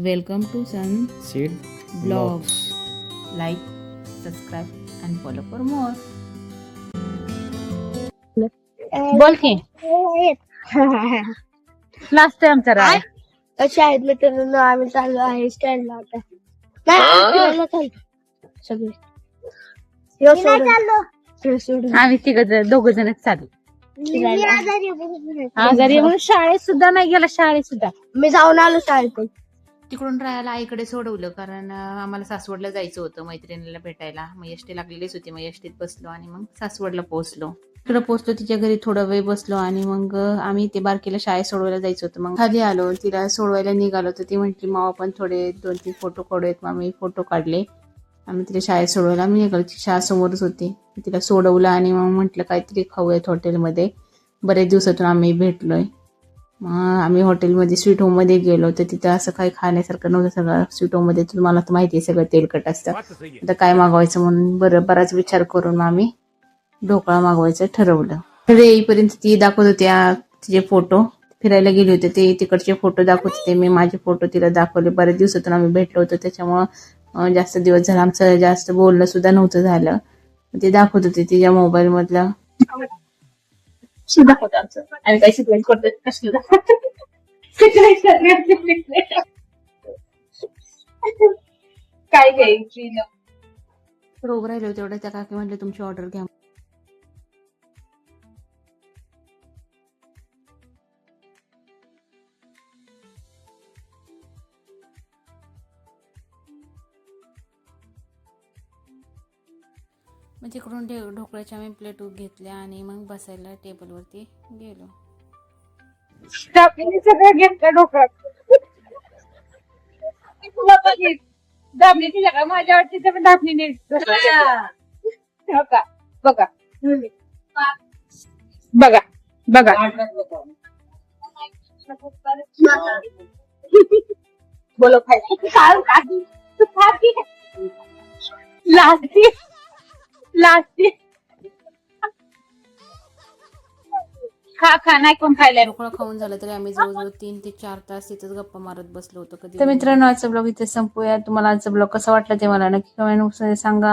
Welcome to Sun Seed Vlogs. Like, subscribe and follow for more. बोल की last टाइमचा Rai शाळेत मित्रांनो आम्ही चाललो आहे स्टँडला आता नाही चाललो सगळे आम्ही दोघ जण चालू आजारी म्हणून शाळेत सुद्धा नाही गेला शाळेत सुद्धा मी जाऊन आलो शाळेतून. तिकडून राहायला आईकडे सोडवलं कारण आम्हाला सासवडला जायचं होतं मैत्रिणीला भेटायला. मग एसटी लागलेलीच होती. मग एसटीत बसलो आणि मग सासवडला पोहोचलो. तिकडे पोहोचलो, तिच्या घरी थोडा वेळ बसलो आणि मग आम्ही ते बारकीला शाळेत सोडवायला जायचं होतं. मग खाली आलो, तिला सोडवायला निघालो तर ती म्हटली माव आपण थोडे 2-3 फोटो काढूयात. मग आम्ही फोटो काढले. आम्ही तिला शाळेत सोडवायला आम्ही निघालो. ती शाळा समोरच होती. तिला सोडवलं आणि मग म्हटलं काहीतरी खाऊयात हॉटेलमध्ये. बरेच दिवसातून आम्ही भेटलोय. मग आम्ही हॉटेलमध्ये स्वीट होम मध्ये गेलो तर तिथं असं काही खाण्यासारखं नव्हतं. सगळं स्वीट होम मध्ये तुम्हाला तर माहिती आहे सगळं तेलकट असतं. आता काय मागवायचं म्हणून बराच विचार करून मग आम्ही ढोकळा मागवायचं ठरवलं. तर येईपर्यंत ती दाखवत होती तिचे फोटो. फिरायला गेले होते ते तिकडचे फोटो दाखवत होते. मी माझे फोटो तिला दाखवले. बऱ्याच दिवसातून आम्ही भेटलो होतो त्याच्यामुळं जास्त दिवस झाला आमचं जास्त बोलणं सुद्धा नव्हतं झालं. ते दाखवत होते तिच्या मोबाईल मधलं दाखवतो आमचं आम्ही काही शिकवायचं करतो कसलं काय घ्यायची रोग राहिले होते तेवढं त्या काकी म्हटले तुमची ऑर्डर घ्या. मग तिकडून ढोकळ्याच्या आम्ही प्लेट घेतल्या आणि मग बसायला टेबलवरती गेलो. दाबणीने सगळं घेतलं डोक्यात दाबणी तिच्या का माझ्या वाटते पण दाबणीने बघा बघा बघा बघा बोलो खायला लास्ट खा नाही कोण खायला. ढोकळा खाऊन झालं तरी आम्ही जवळजवळ 3 ते 4 तास तिथंच गप्पा मारत बसलो होतो. तर मित्रांनो आजचा ब्लॉग इथे संपूया. तुम्हाला आजचा ब्लॉग कसा वाटला ते मला नक्की कमेंट बॉक्समध्ये सांगा.